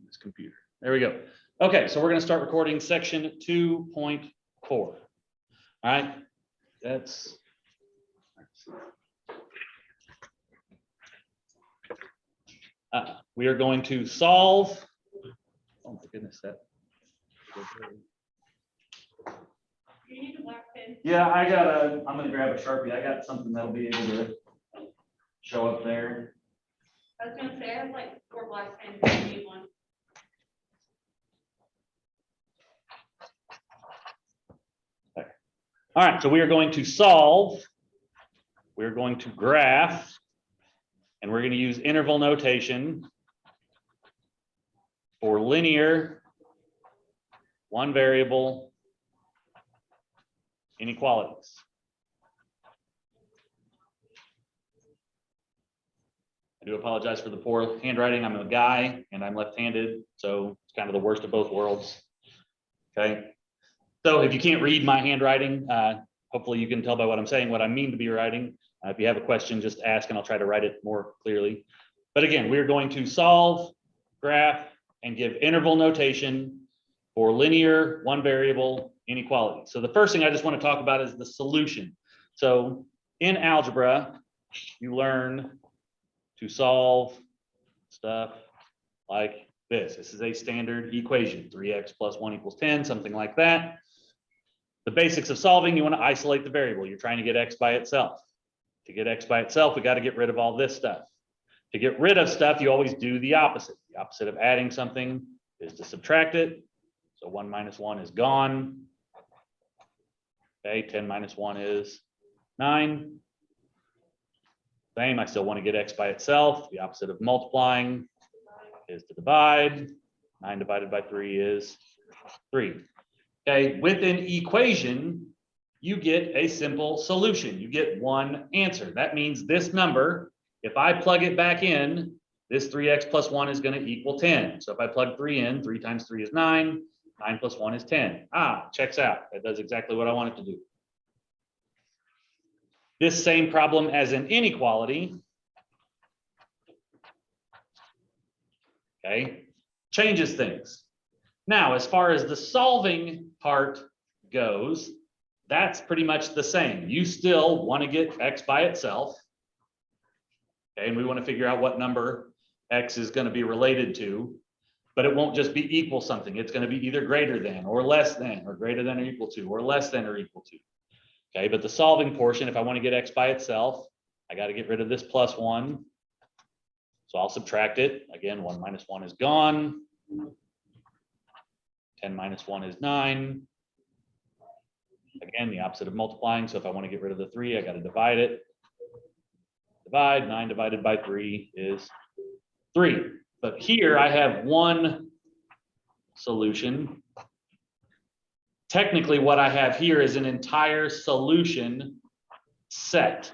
This computer. There we go. Okay, so we're going to start recording section 2.4. All right, that's. We are going to solve. Oh my goodness, that. You need a black pen. Yeah, I'm going to grab a Sharpie. I got something that'll be able to show up there. I was gonna say, I have like 4 black pens, if you need one. All right, so we are going to solve. We're going to graph, and we're going to use interval notation for linear, one variable inequalities. I do apologize for the poor handwriting. I'm a guy and I'm left-handed, so it's kind of the worst of both worlds. Okay. So if you can't read my handwriting, hopefully you can tell by what I'm saying what I mean to be writing. If you have a question, just ask and I'll try to write it more clearly. But again, we're going to solve, graph, and give interval notation for linear, one variable inequality. So the first thing I just want to talk about is the solution. So in algebra, you learn to solve stuff like this. This is a standard equation, 3x plus 1 equals 10, something like that. The basics of solving, you want to isolate the variable. You're trying to get x by itself. To get x by itself, we got to get rid of all this stuff. To get rid of stuff, you always do the opposite. The opposite of adding something is to subtract it. So 1 minus 1 is gone. Okay, 10 minus 1 is 9. Same, I still want to get x by itself. The opposite of multiplying is to divide. 9 divided by 3 is 3. Okay, with an equation, you get a simple solution. You get one answer. That means this number, if I plug it back in, this 3x plus 1 is going to equal 10. So if I plug 3 in, 3 times 3 is 9. 9 plus 1 is 10. Checks out. That does exactly what I want it to do. This same problem as an inequality, okay, changes things. Now, as far as the solving part goes, that's pretty much the same. You still want to get x by itself. Okay, and we want to figure out what number x is going to be related to, but it won't just be equal something. It's going to be either greater than or less than or greater than or equal to or less than or equal to. Okay, but the solving portion, if I want to get x by itself, I got to get rid of this plus 1. So I'll subtract it. Again, 1 minus 1 is gone. 10 minus 1 is 9. Again, the opposite of multiplying. So if I want to get rid of the 3, I got to divide it. Divide, 9 divided by 3 is 3. But here I have one solution. Technically, what I have here is an entire solution set.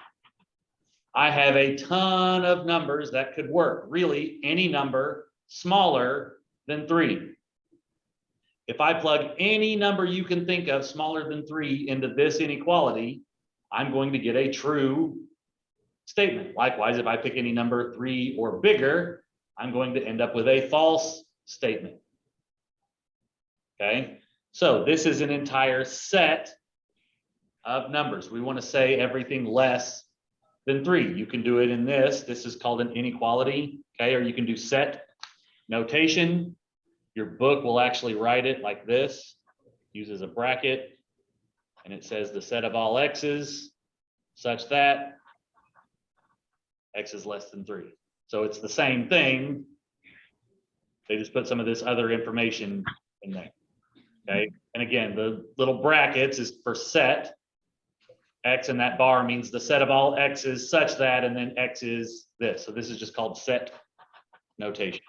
I have a ton of numbers that could work. Really, any number smaller than 3. If I plug any number you can think of smaller than 3 into this inequality, I'm going to get a true statement. Likewise, if I pick any number 3 or bigger, I'm going to end up with a false statement. Okay, so this is an entire set of numbers. We want to say everything less than 3. You can do it in this. This is called an inequality. Okay, or you can do set notation. Your book will actually write it like this, uses a bracket, and it says the set of all x's such that x is less than 3. So it's the same thing. They just put some of this other information in there. Okay, and again, the little brackets is for set. X in that bar means the set of all x's such that, and then x is this. So this is just called set notation.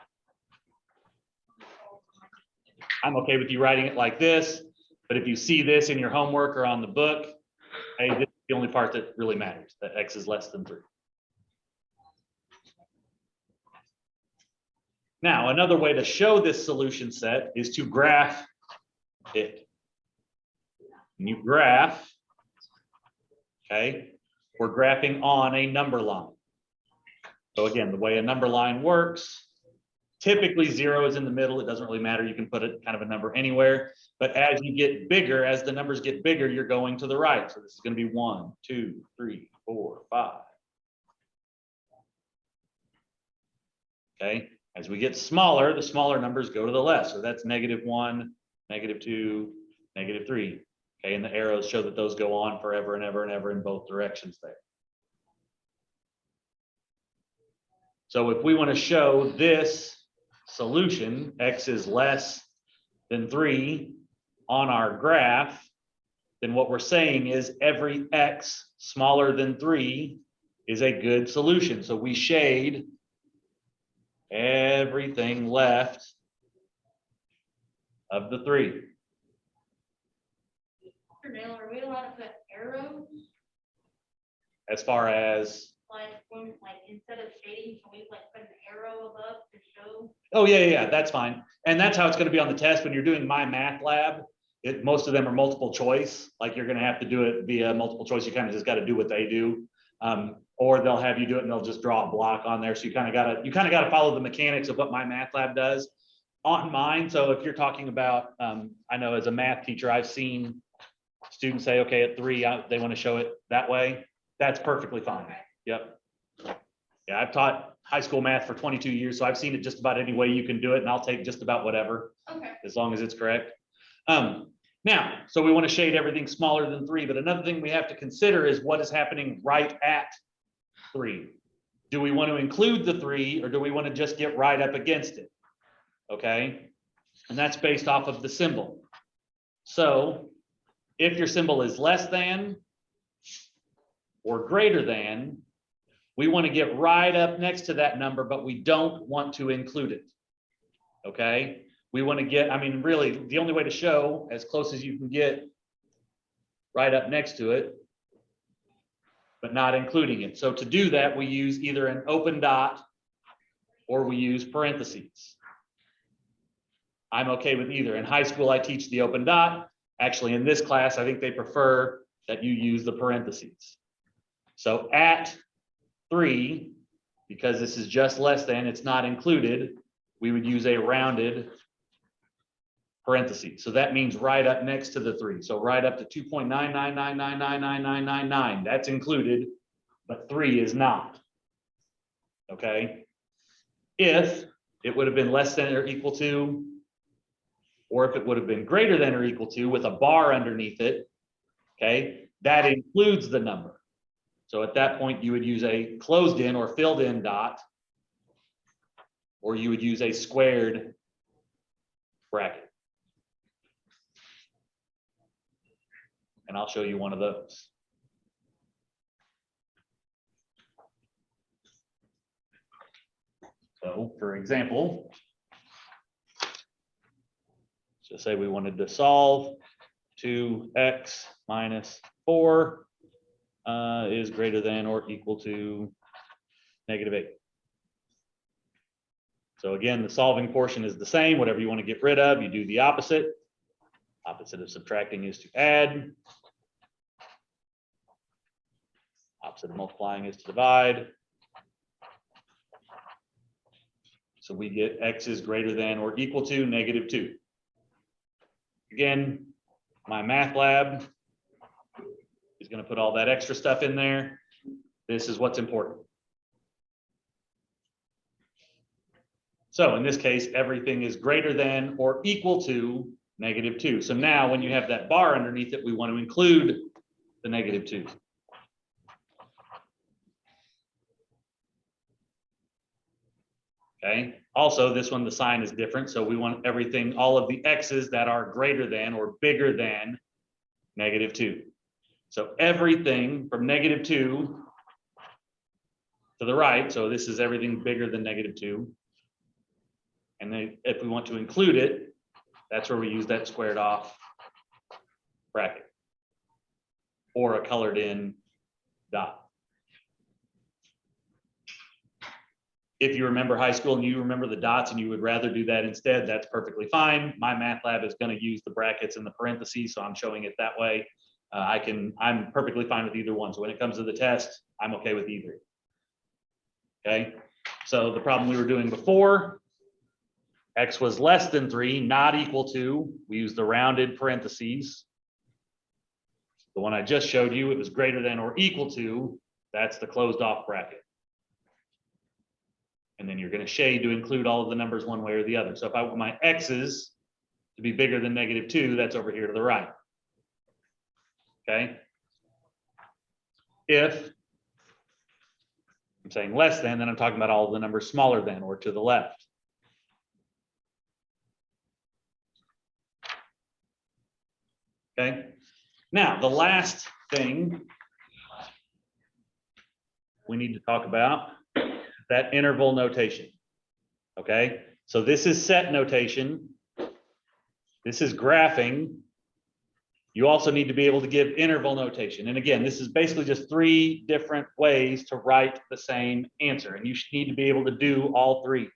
I'm okay with you writing it like this, but if you see this in your homework or on the book, hey, this is the only part that really matters, that x is less than 3. Now, another way to show this solution set is to graph it. When you graph, okay, we're graphing on a number line. So again, the way a number line works, Typically 0 is in the middle. It doesn't really matter. You can put it kind of a number anywhere. But as you get bigger, as the numbers get bigger, you're going to the right. So this is going to be 1, 2, 3, 4, 5. Okay. As we get smaller, the smaller numbers go to the left. So that's -1, -2, -3. Okay. And the arrows show that those go on forever and ever and ever in both directions there. So if we want to show this solution, x is less than 3 on our graph, then what we're saying is every x smaller than 3 is a good solution. So we shade everything left of the 3. Mr. Naylor, are we allowed to put arrows? As far as, Like instead of shading, can we like put an arrow above to show? oh yeah, that's fine. And that's how it's going to be on the test. When you're doing My Math Lab, most of them are multiple choice. Like you're going to have to do it via multiple choice. You kind of just got to do what they do. Or they'll have you do it and they'll just draw a block on there. So you kind of got to follow the mechanics of what My Math Lab does on mine. So if you're talking about, I know as a math teacher, I've seen students say, okay, at 3, they want to show it that way. That's perfectly fine. Okay. Yep. Yeah, I've taught high school math for 22 years, so I've seen it just about any way you can do it, and I'll take just about whatever, Okay. as long as it's correct. Now, so we want to shade everything smaller than 3, but another thing we have to consider is what is happening right at 3. Do we want to include the 3, or do we want to just get right up against it? Okay, and that's based off of the symbol. So if your symbol is less than or greater than, we want to get right up next to that number, but we don't want to include it. Okay, we want to get, I mean, really, the only way to show as close as you can get right up next to it, but not including it. So to do that, we use either an open dot or we use parentheses. I'm okay with either. In high school, I teach the open dot. Actually, in this class, I think they prefer that you use the parentheses. So at 3, because this is just less than, it's not included, we would use a rounded parentheses. So that means right up next to the 3. So right up to 2.999999999. That's included, but 3 is not. Okay. If it would have been less than or equal to, or if it would have been greater than or equal to with a bar underneath it, okay, that includes the number. So at that point, you would use a closed in or filled in dot, or you would use a squared bracket. And I'll show you one of those. So for example, just say we wanted to solve 2x minus 4 is greater than or equal to -8. So again, the solving portion is the same. Whatever you want to get rid of, you do the opposite. Opposite of subtracting is to add. Opposite of multiplying is to divide. So we get x is greater than or equal to -2. Again, My Math Lab is going to put all that extra stuff in there. This is what's important. So in this case, everything is greater than or equal to -2. So now when you have that bar underneath it, we want to include the -2. Okay. Also, this one, the sign is different. So we want everything, all of the x's that are greater than or bigger than -2. So everything from -2 to the right. So this is everything bigger than -2. And then if we want to include it, that's where we use that squared off bracket or a colored in dot. If you remember high school and you remember the dots and you would rather do that instead, that's perfectly fine. My Math Lab is going to use the brackets and the parentheses, so I'm showing it that way. I'm perfectly fine with either one. So when it comes to the test, I'm okay with either. Okay, so the problem we were doing before X was less than 3, not equal to, we use the rounded parentheses. The one I just showed you, it was greater than or equal to, that's the closed off bracket. And then you're going to shade to include all of the numbers one way or the other. So if I want my X's to be bigger than -2, that's over here to the right. Okay. If I'm saying less than, then I'm talking about all of the numbers smaller than or to the left. Okay. Now, the last thing we need to talk about, that interval notation. Okay. So this is set notation. This is graphing. You also need to be able to give interval notation. And again, this is basically just 3 different ways to write the same answer. And you should need to be able to do all 3.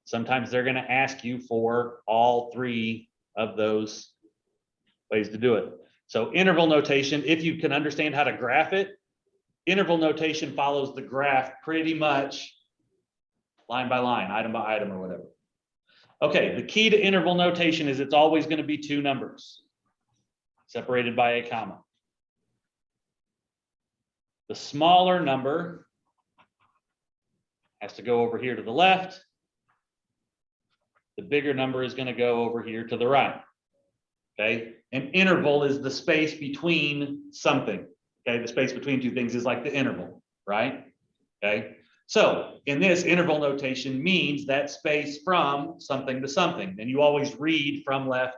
Sometimes they're going to ask you for all 3 of those ways to do it. So interval notation, if you can understand how to graph it, interval notation follows the graph pretty much line by line, item by item or whatever. Okay, the key to interval notation is it's always going to be 2 numbers separated by a comma. The smaller number has to go over here to the left. The bigger number is going to go over here to the right. Okay, an interval is the space between something. Okay, the space between 2 things is like the interval, right? Okay, so in this, interval notation means that space from something to something. And you always read from left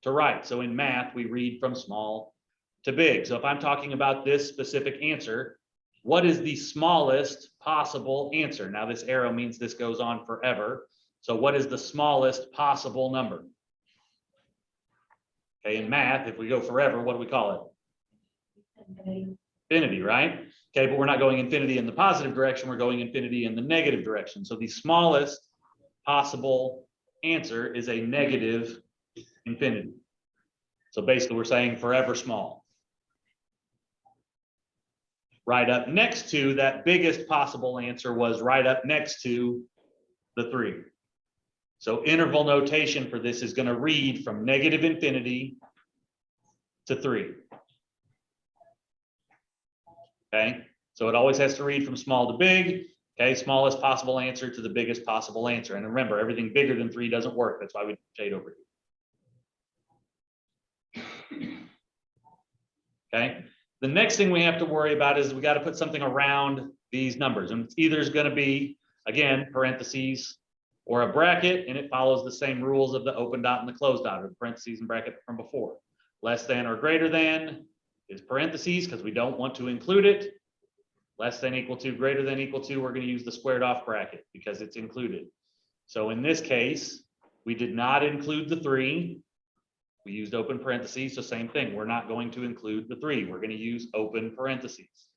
to right. So in math, we read from small to big. So if I'm talking about this specific answer, what is the smallest possible answer? Now this arrow means this goes on forever. So what is the smallest possible number? Okay, in math, if we go forever, what do we call it? Infinity, right? Okay, but we're not going infinity in the positive direction, we're going infinity in the negative direction. So the smallest possible answer is a negative infinity. So basically we're saying forever small. Right up next to that biggest possible answer was right up next to the 3. So interval notation for this is going to read from negative infinity to 3. Okay, so it always has to read from small to big. Okay, smallest possible answer to the biggest possible answer. And remember, everything bigger than 3 doesn't work. That's why we shade over here. Okay, the next thing we have to worry about is we got to put something around these numbers. And it's either going to be, again, parentheses or a bracket, and it follows the same rules of the open dot and the closed dot, or the parentheses and bracket from before. Less than or greater than is parentheses because we don't want to include it. Less than equal to, greater than equal to, we're going to use the squared off bracket because it's included. So in this case, we did not include the 3. We used open parentheses, so same thing. We're not going to include the 3. We're going to use open parentheses.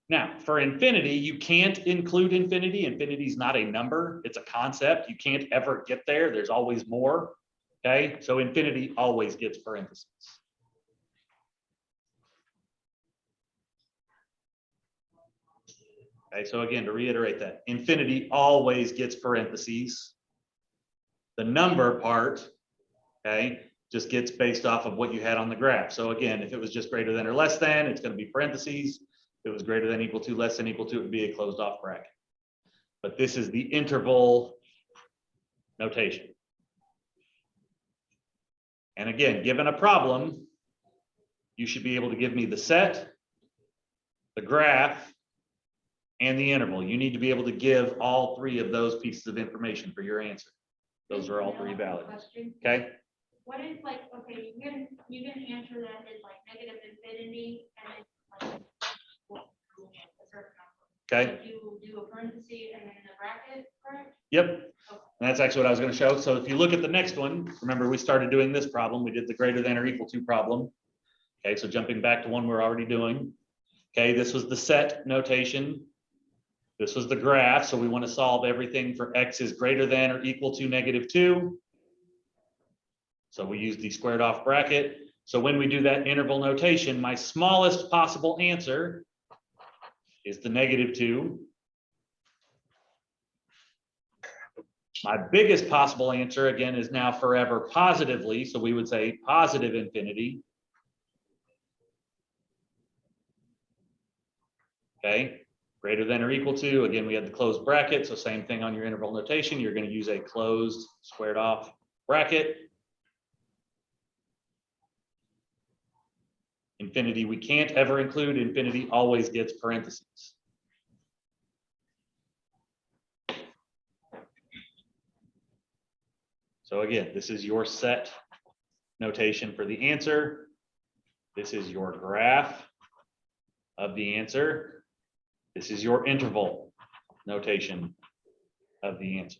Now, for infinity, you can't include infinity. Infinity is not a number. It's a concept. You can't ever get there. There's always more. Okay, so infinity always gets parentheses. Okay, so again, to reiterate that, infinity always gets parentheses. The number part, okay, just gets based off of what you had on the graph. So again, if it was just greater than or less than, it's going to be parentheses. If it was greater than equal to, less than equal to, it would be a closed off bracket. But this is the interval notation. And again, given a problem, you should be able to give me the set, the graph, and the interval. You need to be able to give all 3 of those pieces of information for your answer. Those are all 3 valid. Okay. What is like, okay, you can answer that as like negative infinity and it's like a certain number. Okay. You do a parenthesis and then the bracket, correct? Yep. Okay. And that's actually what I was going to show. So if you look at the next one, remember we started doing this problem. We did the greater than or equal to problem. Okay, so jumping back to one we're already doing. Okay, this was the set notation. This was the graph. So we want to solve everything for x is greater than or equal to -2. So we use the squared off bracket. So when we do that interval notation, my smallest possible answer is the -2. My biggest possible answer, again, is now forever positively. So we would say positive infinity. Okay, greater than or equal to, again, we had the closed bracket. So same thing on your interval notation. You're going to use a closed squared off bracket. Infinity, we can't ever include. Infinity always gets parentheses. So again, this is your set notation for the answer. This is your graph of the answer. This is your interval notation of the answer.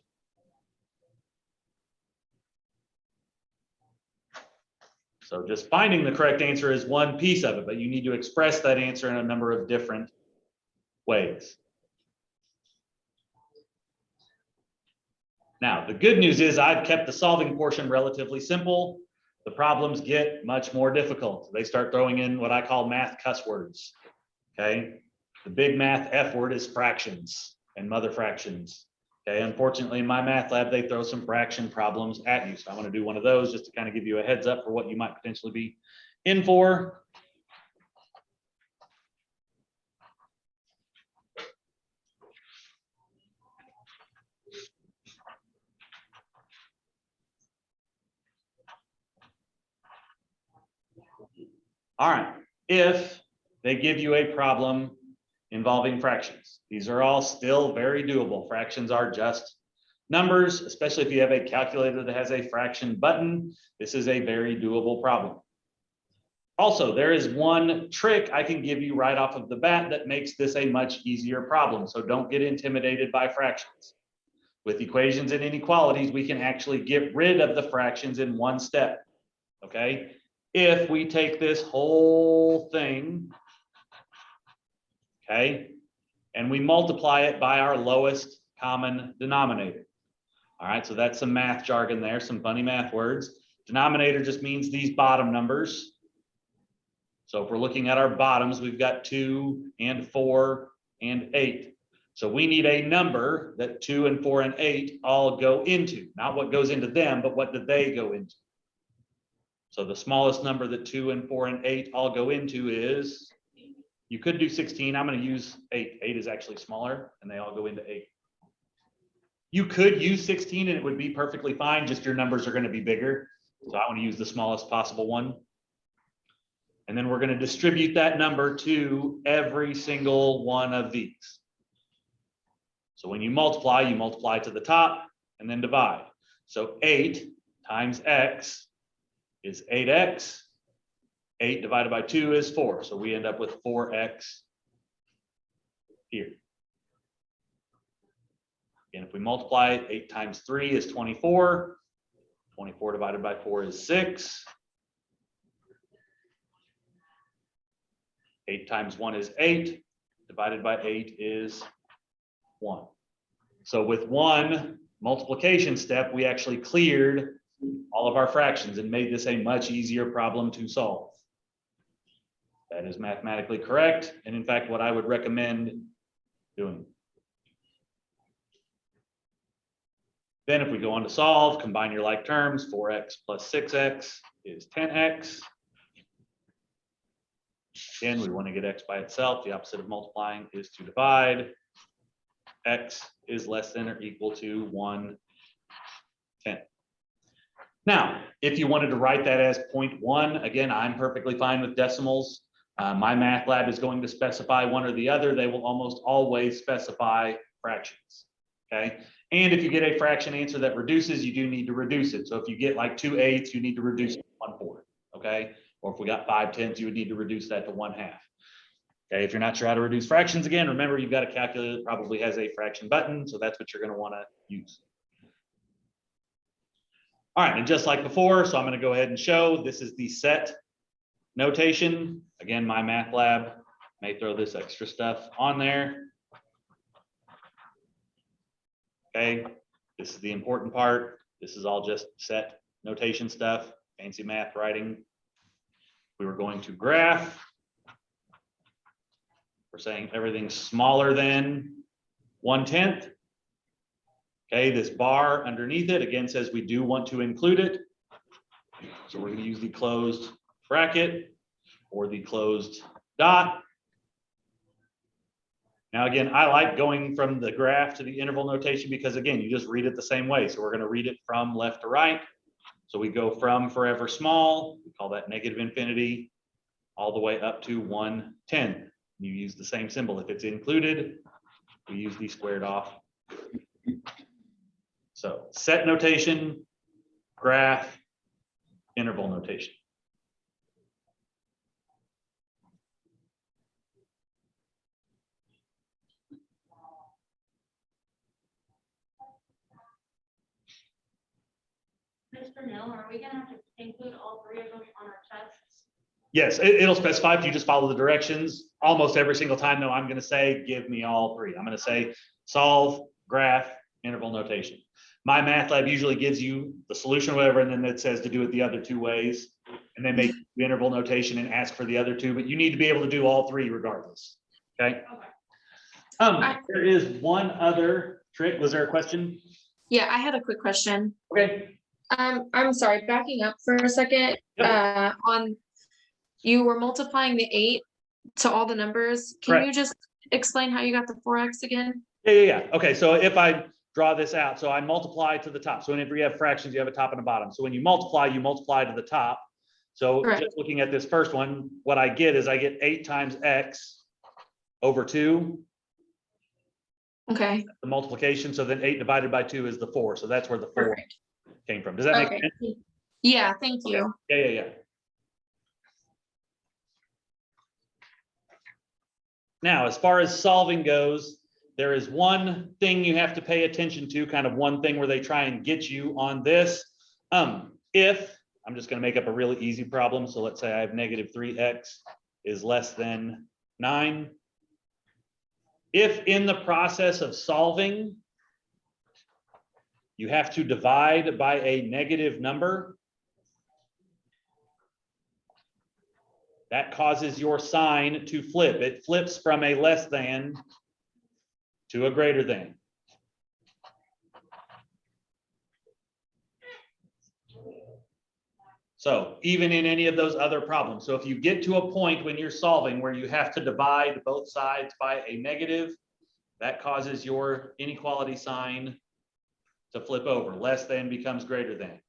So just finding the correct answer is one piece of it, but you need to express that answer in a number of different ways. Now, the good news is I've kept the solving portion relatively simple. The problems get much more difficult. They start throwing in what I call math cuss words. Okay. The big math F word is fractions and mother fractions. Okay. Unfortunately, in my math lab, they throw some fraction problems at you. So I want to do one of those just to kind of give you a heads up for what you might potentially be in for. All right, if they give you a problem involving fractions, these are all still very doable. Fractions are just numbers, especially if you have a calculator that has a fraction button. This is a very doable problem. Also, there is one trick I can give you right off of the bat that makes this a much easier problem. So don't get intimidated by fractions. With equations and inequalities, we can actually get rid of the fractions in one step. Okay. If we take this whole thing, okay, and we multiply it by our lowest common denominator. All right, so that's some math jargon there, some funny math words. Denominator just means these bottom numbers. So if we're looking at our bottoms, we've got 2 and 4 and 8. So we need a number that 2 and 4 and 8 all go into, not what goes into them, but what do they go into? So the smallest number that 2 and 4 and 8 all go into is, you could do 16. I'm going to use 8. 8 is actually smaller and they all go into 8. You could use 16 and it would be perfectly fine. Just your numbers are going to be bigger. So I want to use the smallest possible one. And then we're going to distribute that number to every single one of these. So when you multiply to the top and then divide. So 8 times x is 8x. 8 divided by 2 is 4. So we end up with 4x here. And if we multiply it, 8 times 3 is 24. 24 divided by 4 is 6. 8 times 1 is 8. Divided by 8 is 1. So with one multiplication step, we actually cleared all of our fractions and made this a much easier problem to solve. That is mathematically correct, and in fact, what I would recommend doing. Then if we go on to solve, combine your like terms, 4x plus 6x is 10x. Again, we want to get x by itself. The opposite of multiplying is to divide. X is less than or equal to 1/10. Now, if you wanted to write that as 0.1, again, I'm perfectly fine with decimals. My math lab is going to specify one or the other. They will almost always specify fractions, okay? And if you get a fraction answer that reduces, you do need to reduce it. So if you get like 2/8, you need to reduce it to 1/4, okay? Or if we got 5/10, you would need to reduce that to 1/2. Okay, if you're not sure how to reduce fractions, again, remember you've got a calculator that probably has a fraction button, so that's what you're going to want to use. All right, and just like before, so I'm going to go ahead and show this is the set notation. Again, my math lab may throw this extra stuff on there. Okay, this is the important part. This is all just set notation stuff, fancy math writing. We were going to graph. We're saying everything's smaller than 1/10. Okay, this bar underneath it again says we do want to include it. So we're going to use the closed bracket or the closed dot. Now, again, I like going from the graph to the interval notation because, again, you just read it the same way. So we're going to read it from left to right. So we go from forever small, we call that negative infinity, all the way up to 110. You use the same symbol. If it's included, we use the squared off. So set notation, graph, interval notation. Mr. Mill, are we gonna have to include all three of them on our tests? Yes, it'll specify if you just follow the directions. Almost every single time, though, I'm going to say, give me all three. I'm going to say solve, graph, interval notation. My math lab usually gives you the solution, or whatever, and then it says to do it the other two ways, and then make the interval notation and ask for the other two. But you need to be able to do all three regardless. Okay. There is one other trick. Was there a question? Yeah, I had a quick question. Okay. I'm sorry, backing up for a second. Yep. You were multiplying the 8 to all the numbers. Can Correct. you just explain how you got the 4x again? Yeah. Okay, so if I draw this out, so I multiply to the top. So whenever you have fractions, you have a top and a bottom. So when you multiply to the top. So Correct. just looking at this first one, what I get is I get 8 times x over 2. Okay. The multiplication. So then 8 divided by 2 is the 4. So that's where the 4 Perfect. came from. Does that make sense? Yeah, thank you. Yeah. Now, as far as solving goes, there is one thing you have to pay attention to, kind of one thing where they try and get you on this. If I'm just going to make up a really easy problem. So let's say I have negative 3x is less than 9. If in the process of solving, you have to divide by a negative number, that causes your sign to flip. It flips from a less than to a greater than. So even in any of those other problems. So if you get to a point when you're solving where you have to divide both sides by a negative, that causes your inequality sign to flip over. Less than becomes greater than.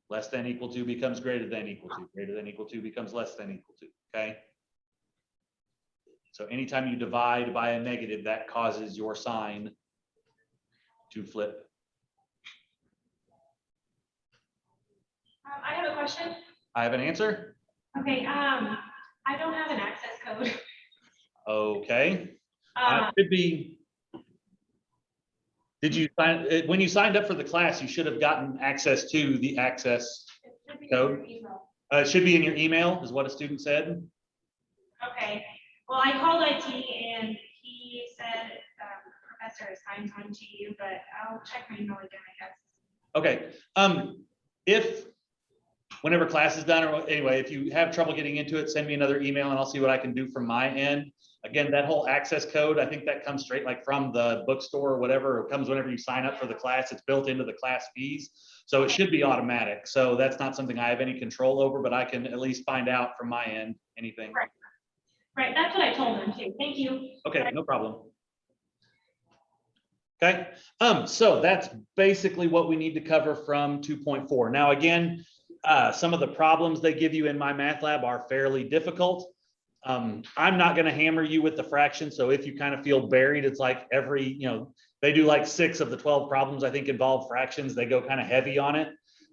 Less than equal to becomes greater than equal to. Greater than equal to becomes less than equal to. Okay. So anytime you divide by a negative, that causes your sign to flip. I have a question. I have an answer. Okay, I don't have an access code. Okay. Could be. Did you sign when you signed up for the class? You should have gotten access to the access code. It should be in your email, is what a student said. Okay. Well, I called IT and he said the professor assigned one to you, but I'll check my email again, I guess. Okay. If whenever class is done, or anyway, if you have trouble getting into it, send me another email and I'll see what I can do from my end. Again, that whole access code, I think that comes straight like from the bookstore or whatever. It comes whenever you sign up for the class. It's built into the class fees. So it should be automatic. So that's not something I have any control over, but I can at least find out from my end anything. Right, that's what I told them too. Thank you. Okay, no problem. Okay, so that's basically what we need to cover from 2.4. Now, again, some of the problems they give you in my math lab are fairly difficult. I'm not going to hammer you with the fraction. So if you kind of feel buried, it's like every, they do like 6 of the 12 problems, I think, involve fractions. They go kind of heavy on it.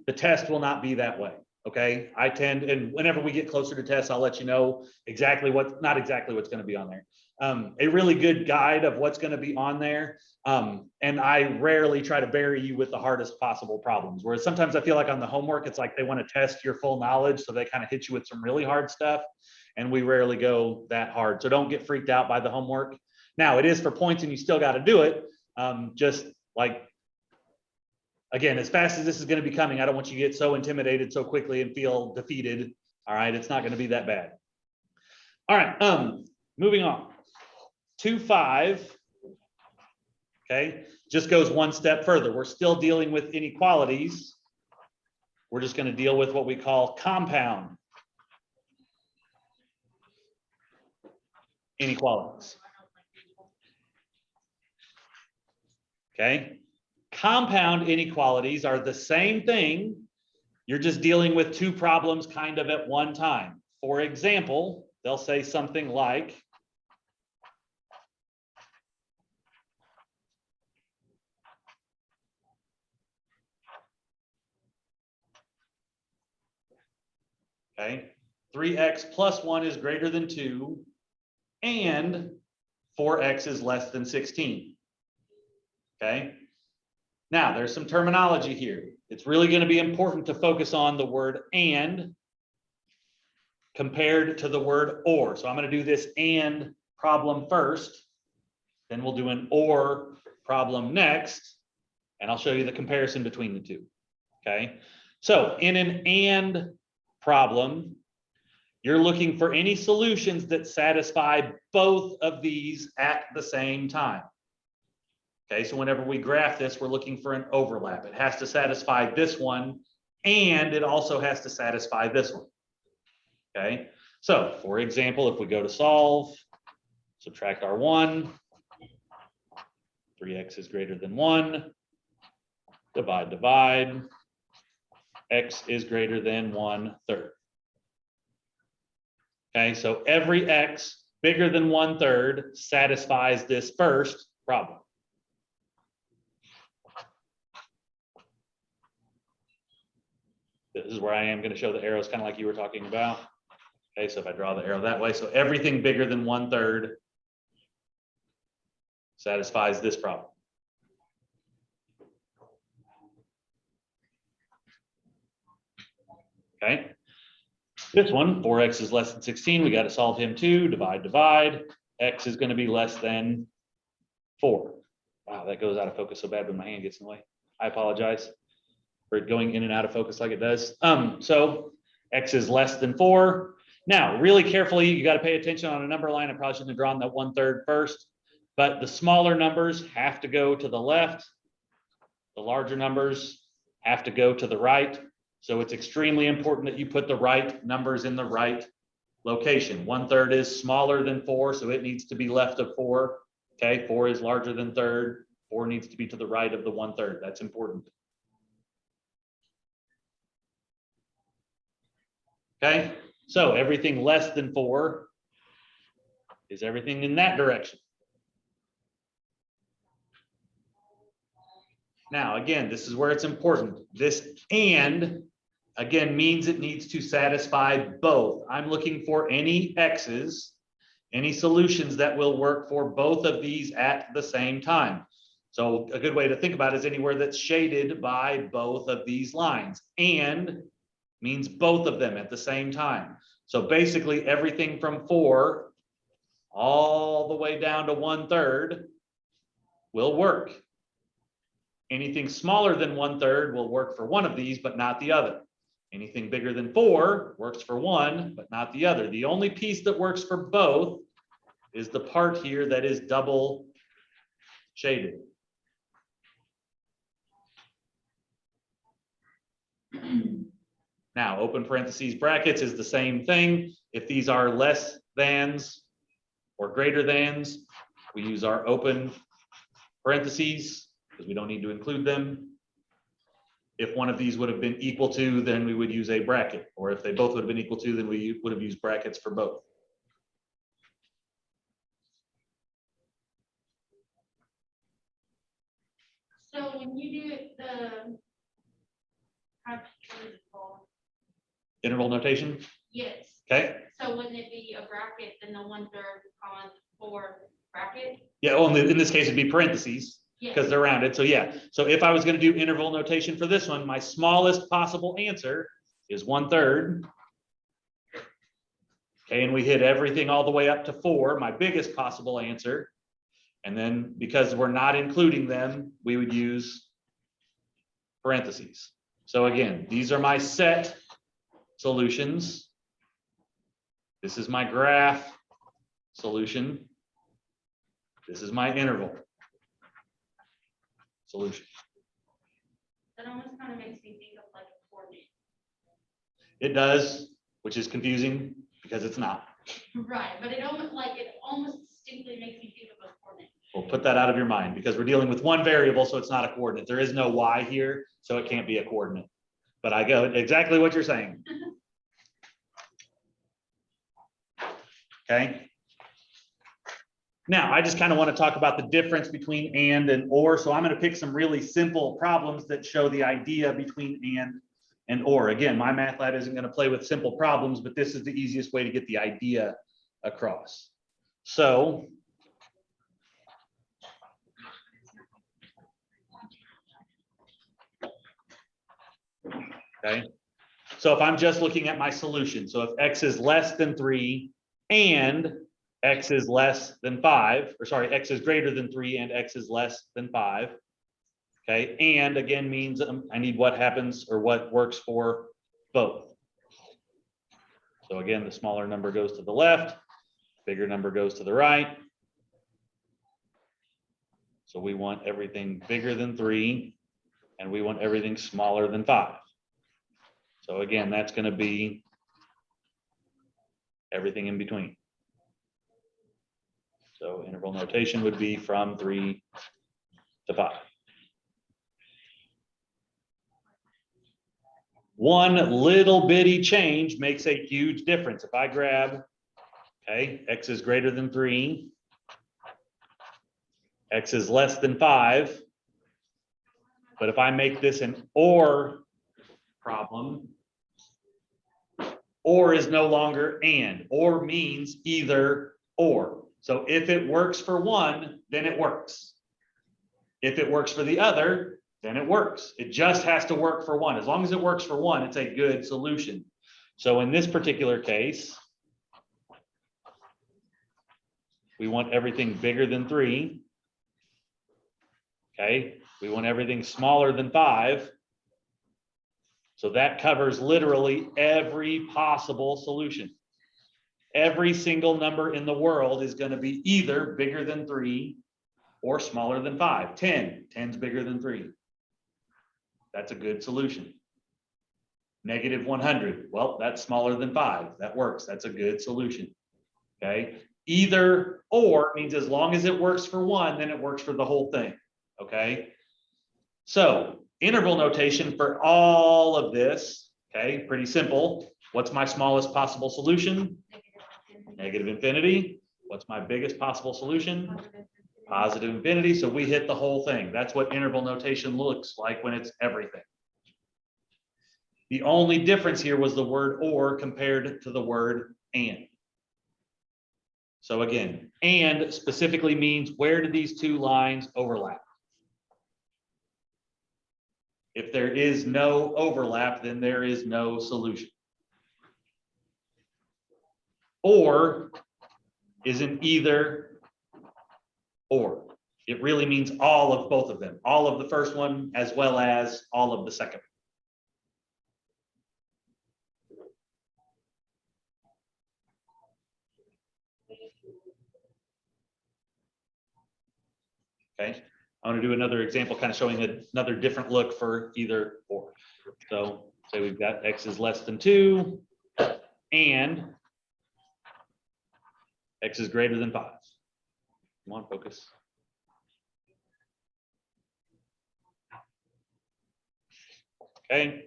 The test will not be that way. Okay. I tend, and whenever we get closer to tests, I'll let you know exactly not exactly what's going to be on there. A really good guide of what's going to be on there. And I rarely try to bury you with the hardest possible problems. Whereas sometimes I feel like on the homework, it's like they want to test your full knowledge. So they kind of hit you with some really hard stuff. And we rarely go that hard. So don't get freaked out by the homework. Now it is for points and you still got to do it. Just like, again, as fast as this is going to be coming, I don't want you to get so intimidated so quickly and feel defeated. All right. It's not going to be that bad. All right. Moving on. 2.5. Okay. just goes one step further. We're still dealing with inequalities. We're just going to deal with what we call compound inequalities. Okay. Compound inequalities are the same thing. You're just dealing with two problems kind of at one time. For example, they'll say something like, okay, 3x plus 1 is greater than 2, and 4x is less than 16. Okay. Now, there's some terminology here. It's really going to be important to focus on the word and compared to the word or. So I'm going to do this and problem first, then we'll do an or problem next, and I'll show you the comparison between the two. Okay. So in an and problem, you're looking for any solutions that satisfy both of these at the same time. Okay, so whenever we graph this, we're looking for an overlap. It has to satisfy this one, and it also has to satisfy this one. Okay, so for example, if we go to solve, subtract our 1, 3x is greater than 1, divide, x is greater than 1/3. Okay, so every x bigger than 1/3 satisfies this first problem. This is where I am going to show the arrows kind of like you were talking about. Okay, so if I draw the arrow that way, so everything bigger than 1/3 satisfies this problem. Okay, this one, 4x is less than 16. We got to solve him too. Divide. X is going to be less than 4. Wow, that goes out of focus so bad when my hand gets in the way. I apologize for it going in and out of focus like it does. So x is less than 4. Now, really carefully, you got to pay attention on a number line. I probably shouldn't have drawn that 1/3 first, but the smaller numbers have to go to the left. The larger numbers have to go to the right. So it's extremely important that you put the right numbers in the right location. 1/3 is smaller than 4, so it needs to be left of 4. Okay, 4 is larger than 1/3. 4 needs to be to the right of the 1/3. That's important. Okay, so everything less than 4 is everything in that direction. Now, again, this is where it's important. This and, again, means it needs to satisfy both. I'm looking for any x's, any solutions that will work for both of these at the same time. So a good way to think about it is anywhere that's shaded by both of these lines. And means both of them at the same time. So basically everything from 4 all the way down to 1/3 will work. Anything smaller than 1/3 will work for one of these, but not the other. Anything bigger than 4 works for one, but not the other. The only piece that works for both is the part here that is double shaded. Now, open parentheses brackets is the same thing. If these are less thans or greater thans, we use our open parentheses because we don't need to include them. If one of these would have been equal to, then we would use a bracket. Or if they both would have been equal to, then we would have used brackets for both. So when you do the what is it called? Interval notation, Yes. okay? So wouldn't it be a bracket and the 1/3 column for bracket? Yeah, well, in this case, it'd be parentheses because Yes. they're rounded. So yeah, so if I was going to do interval notation for this one, my smallest possible answer is 1/3. Okay, and we hit everything all the way up to 4, my biggest possible answer. And then because we're not including them, we would use parentheses. So again, these are my set solutions. This is my graph solution. This is my interval. solution. That almost kind of makes me think of like a coordinate. It does, which is confusing because it's not. Right, but it almost distinctly makes me think of a coordinate. We'll put that out of your mind because we're dealing with one variable, so it's not a coordinate. There is no y here, so it can't be a coordinate. But I go exactly what you're saying. Okay. Now, I just kind of want to talk about the difference between and or. So I'm going to pick some really simple problems that show the idea between and or. Again, my math lab isn't going to play with simple problems, but this is the easiest way to get the idea across. So okay. So if I'm just looking at my solution, so if x is less than 3 and x is less than 5, or sorry, x is greater than 3 and x is less than 5. Okay, and again means I need what happens or what works for both. So again, the smaller number goes to the left, bigger number goes to the right. So we want everything bigger than 3 and we want everything smaller than 5. So again, that's going to be everything in between. So interval notation would be from 3 to 5. One little bitty change makes a huge difference. If I grab, okay, x is greater than 3, x is less than 5, but if I make this an or problem, or is no longer and, or means either or. So if it works for one, then it works. If it works for the other, then it works. It just has to work for one. As long as it works for one, it's a good solution. So in this particular case, we want everything bigger than 3. Okay, we want everything smaller than 5. So that covers literally every possible solution. Every single number in the world is going to be either bigger than 3 or smaller than 5. 10, 10's bigger than 3. That's a good solution. Negative 100, well, that's smaller than 5. That works. That's a good solution. Okay, either or means as long as it works for one, then it works for the whole thing. Okay, so interval notation for all of this, okay, pretty simple. What's my smallest possible solution? Negative infinity. What's my biggest possible solution? Positive infinity. So we hit the whole thing. That's what interval notation looks like when it's everything. The only difference here was the word or compared to the word and. So again, and specifically means where do these two lines overlap? If there is no overlap, then there is no solution. Or is an either or. It really means all of both of them, all of the first one as well as all of the second. Okay, I want to do another example kind of showing another different look for either or. So say we've got x is less than 2 and x is greater than 5. Come on, focus. Okay,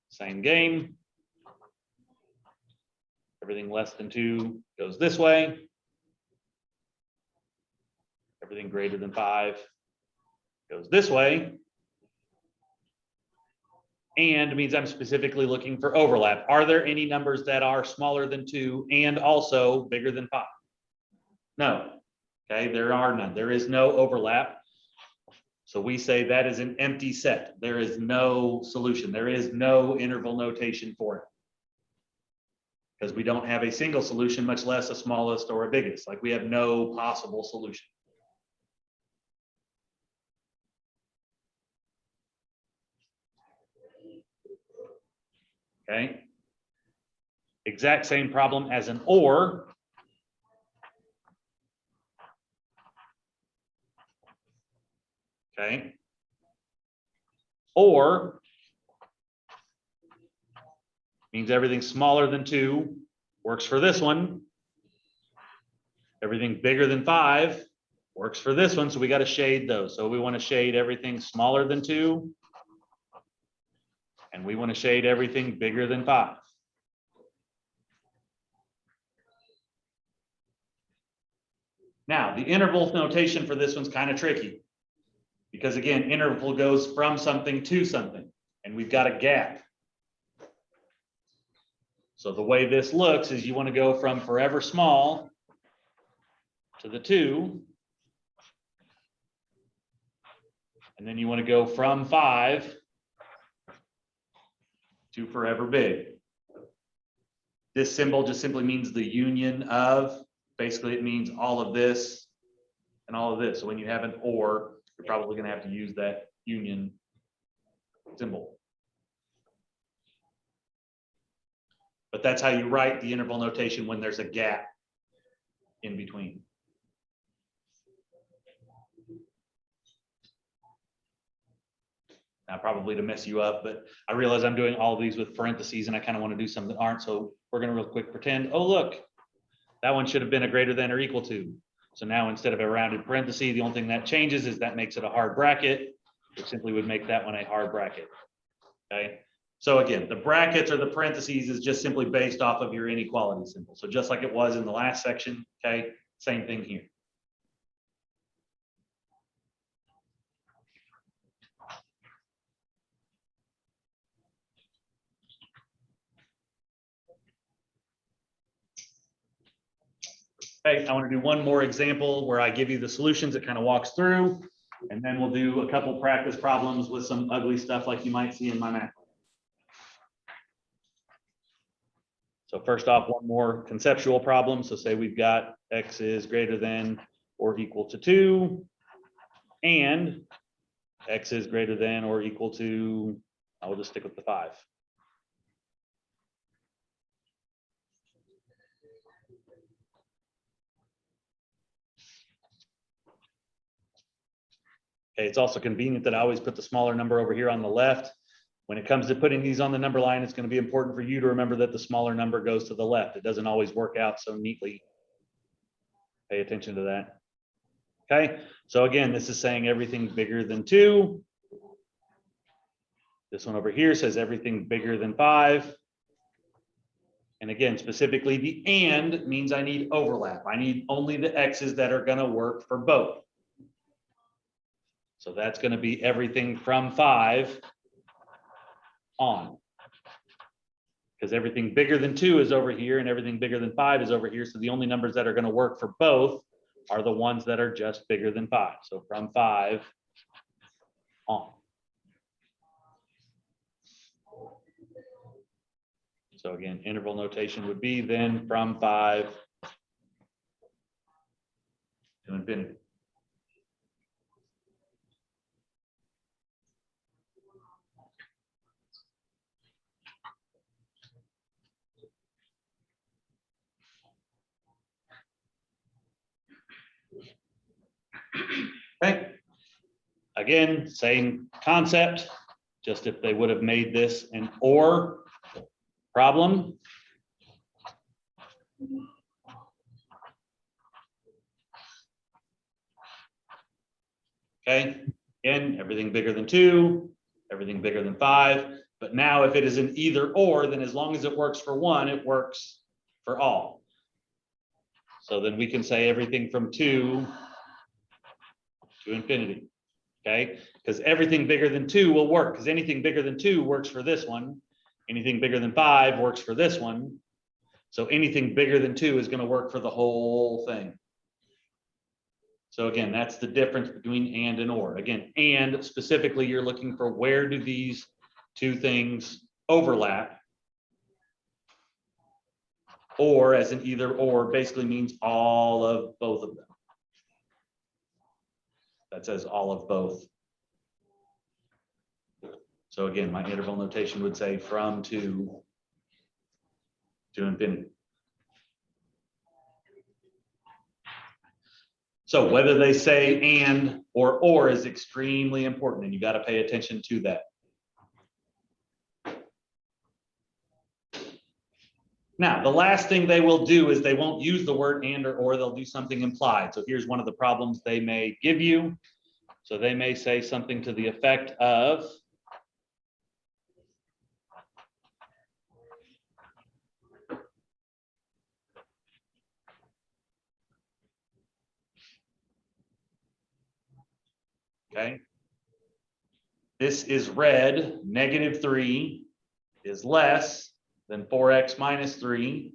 same game. Everything less than 2 goes this way. Everything greater than 5 goes this way. And means I'm specifically looking for overlap. Are there any numbers that are smaller than 2 and also bigger than 5? No. Okay, there are none. There is no overlap. So we say that is an empty set. There is no solution. There is no interval notation for it. Because we don't have a single solution, much less a smallest or a biggest. Like we have no possible solution. Okay. Exact same problem as an or. Okay. or means everything smaller than 2 works for this one. Everything bigger than 5 works for this one. So we got to shade those. So we want to shade everything smaller than 2. And we want to shade everything bigger than 5. Now, the interval notation for this one's kind of tricky because again, interval goes from something to something, and we've got a gap. So the way this looks is you want to go from forever small to the 2, and then you want to go from 5 to forever big. This symbol just simply means the union of, basically it means all of this and all of this. So when you have an or, you're probably going to have to use that union symbol. But that's how you write the interval notation when there's a gap in between. Now, probably to mess you up, but I realize I'm doing all of these with parentheses and I kind of want to do some that aren't. So we're going to real quick pretend, oh, look, that one should have been a greater than or equal to. So now instead of a rounded parenthesis, the only thing that changes is that makes it a hard bracket, which simply would make that one a hard bracket. Okay. So again, the brackets or the parentheses is just simply based off of your inequality symbol. So just like it was in the last section, okay, same thing here. Okay, I want to do one more example where I give you the solutions. It kind of walks through, and then we'll do a couple practice problems with some ugly stuff like you might see in my math. So first off, one more conceptual problem. So say we've got x is greater than or equal to 2, and x is greater than or equal to, I will just stick with the 5. Okay, it's also convenient that I always put the smaller number over here on the left. When it comes to putting these on the number line, it's going to be important for you to remember that the smaller number goes to the left. It doesn't always work out so neatly. Pay attention to that. Okay, so again, this is saying everything bigger than 2. This one over here says everything bigger than 5. And again, specifically the and means I need overlap. I need only the x's that are going to work for both. So that's going to be everything from 5 on. Because everything bigger than 2 is over here and everything bigger than 5 is over here. So the only numbers that are going to work for both are the ones that are just bigger than 5. So from 5 on. So again, interval notation would be then from 5 to infinity. Okay. Again, same concept, just if they would have made this an or problem. Okay, again, everything bigger than 2, everything bigger than 5. But now if it is an either or, then as long as it works for one, it works for all. So then we can say everything from 2 to infinity. Okay, because everything bigger than 2 will work, because anything bigger than 2 works for this one. Anything bigger than 5 works for this one. So anything bigger than 2 is going to work for the whole thing. So again, that's the difference between and or. Again, and specifically, you're looking for where do these two things overlap. Or as an either or basically means all of both of them. That says all of both. So again, my interval notation would say from 2 to infinity. So whether they say and or is extremely important, and you got to pay attention to that. Now, the last thing they will do is they won't use the word and or they'll do something implied. So here's one of the problems they may give you. So they may say something to the effect of, okay, this is red, -3 is less than 4x minus 3,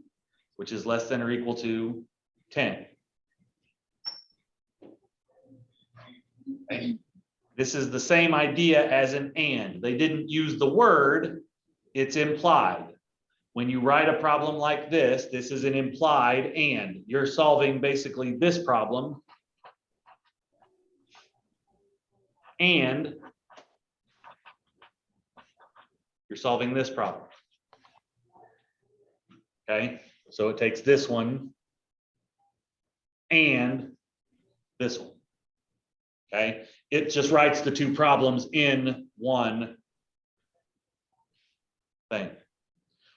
which is less than or equal to 10. Okay. This is the same idea as an and. They didn't use the word, it's implied. When you write a problem like this, this is an implied and. You're solving basically this problem. And you're solving this problem. Okay, so it takes this one and this one. Okay, it just writes the two problems in one thing,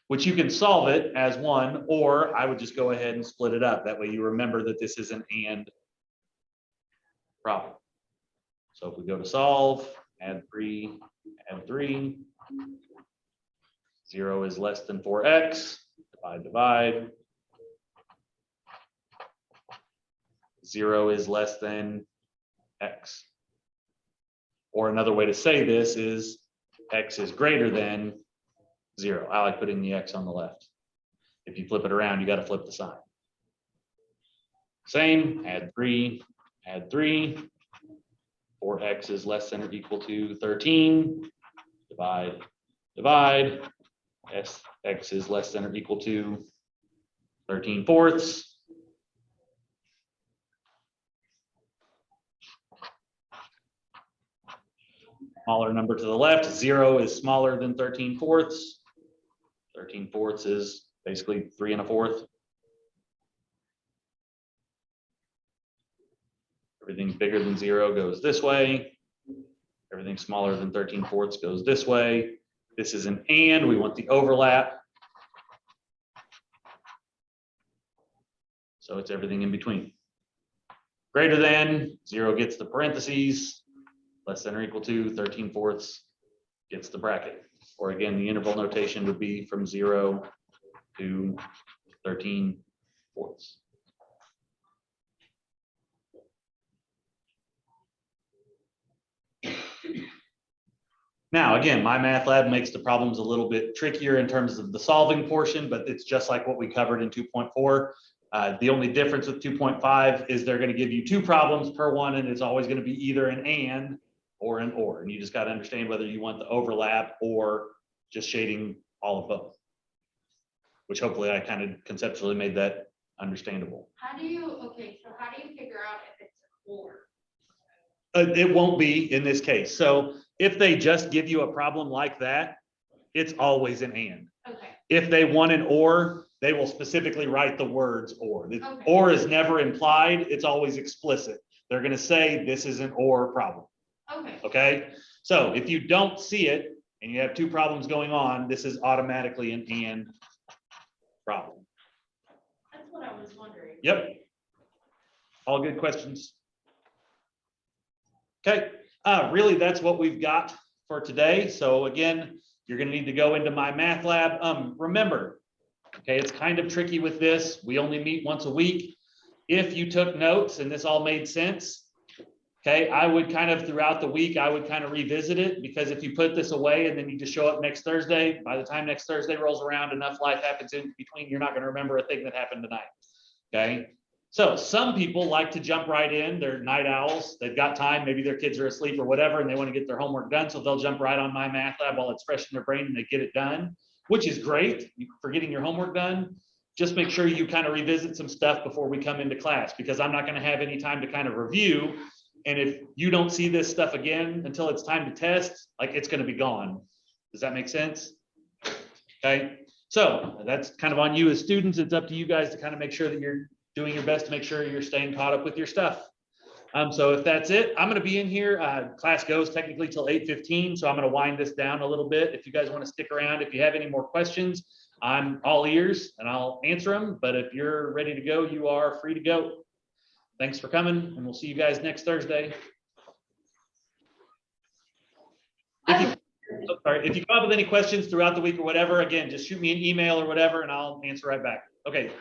which you can solve it as one, or I would just go ahead and split it up. That way you remember that this is an and problem. So if we go to solve, add 3, 0 is less than 4x, divide. 0 is less than x. Or another way to say this is x is greater than 0. I like putting the x on the left. If you flip it around, you got to flip the sign. Same, add 3, 4x is less than or equal to 13, divide, x is less than or equal to 13/4. Smaller number to the left, 0 is smaller than 13/4. 13/4 is basically 3 1/4. Everything bigger than 0 goes this way. Everything smaller than 13/4 goes this way. This is an and, we want the overlap. So it's everything in between. Greater than, 0 gets the parentheses, less than or equal to 13/4 gets the bracket. Or again, the interval notation would be from 0 to 13/4. Now, again, my math lab makes the problems a little bit trickier in terms of the solving portion, but it's just like what we covered in 2.4. The only difference with 2.5 is they're going to give you 2 problems per one, and it's always going to be either an and or an or. And you just got to understand whether you want the overlap or just shading all of both, which hopefully I kind of conceptually made that understandable. How do you figure out if it's an or? It won't be in this case. So if they just give you a problem like that, it's always an and. Okay. If they want an or, they will specifically write the words or. The Okay. or is never implied, it's always explicit. They're going to say this is an or problem. Okay. Okay, so if you don't see it and you have 2 problems going on, this is automatically an and problem. That's what I was wondering. Yep. All good questions. Okay, really that's what we've got for today. So again, you're going to need to go into my math lab. Remember, okay, it's kind of tricky with this. We only meet once a week. If you took notes and this all made sense, okay, I would kind of throughout the week, I would kind of revisit it, because if you put this away and then you just show up next Thursday, by the time next Thursday rolls around, enough life happens in between, you're not going to remember a thing that happened tonight. Okay. So some people like to jump right in. They're night owls. They've got time. Maybe their kids are asleep or whatever, and they want to get their homework done. So they'll jump right on my math lab while it's fresh in their brain and they get it done, which is great for getting your homework done. Just make sure you kind of revisit some stuff before we come into class, because I'm not going to have any time to kind of review. And if you don't see this stuff again until it's time to test, like, it's going to be gone. Does that make sense? Okay. So that's kind of on you as students. It's up to you guys to kind of make sure that you're doing your best to make sure you're staying caught up with your stuff. So if that's it, I'm gonna be in here. Class goes technically till 8:15, so I'm gonna wind this down a little bit. If you guys want to stick around, if you have any more questions, I'm all ears and I'll answer them. But if you're ready to go, you are free to go. Thanks for coming, and we'll see you guys next Thursday. If you come up with any questions throughout the week or whatever, again, just shoot me an email or whatever, and I'll answer right back. Okay,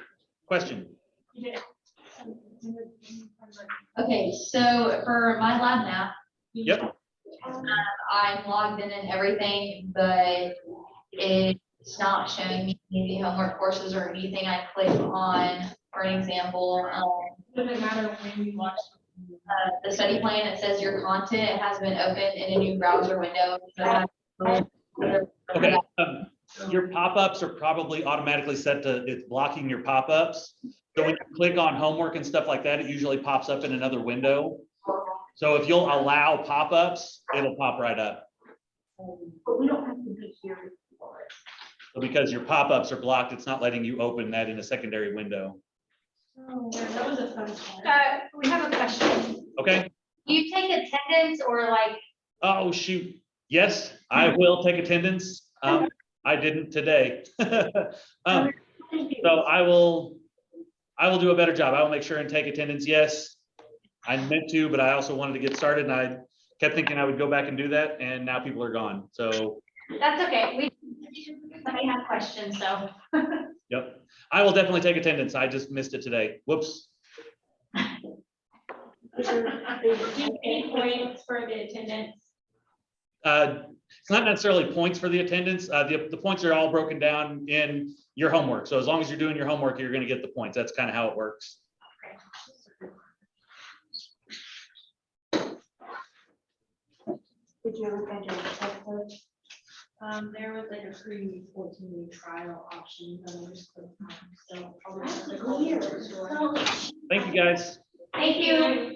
question. Okay, so for my lab map, Yep. I'm logged in and everything, but it's not showing me any homework courses or anything I click on. For an example, Doesn't matter when you watch. the study plan, it says your content has been opened in a new browser window. Okay, your pop-ups are probably automatically set to, it's blocking your pop-ups. So when you click on homework and stuff like that, it usually pops up in another window. So if you'll allow pop-ups, it'll pop right up. But we don't have to be here for it. So because your pop-ups are blocked, it's not letting you open that in a secondary window. Oh, yeah, that was a fun one. We have a question. Okay? Do you take attendance or like? Oh, shoot. Yes, I will take attendance. I didn't today. So I will do a better job. I will make sure and take attendance. Yes, I meant to, but I also wanted to get started, and I kept thinking I would go back and do that, and now people are gone. So That's okay. Somebody had questions, so. yep, I will definitely take attendance. I just missed it today. Whoops. Do you pay points for the attendance? It's not necessarily points for the attendance. The points are all broken down in your homework. So as long as you're doing your homework, you're going to get the points. That's kind of how it works. Did you ever find your checklist? There was like a free 14-week trial option, and I just clicked on, so. Thank you, guys. Thank you.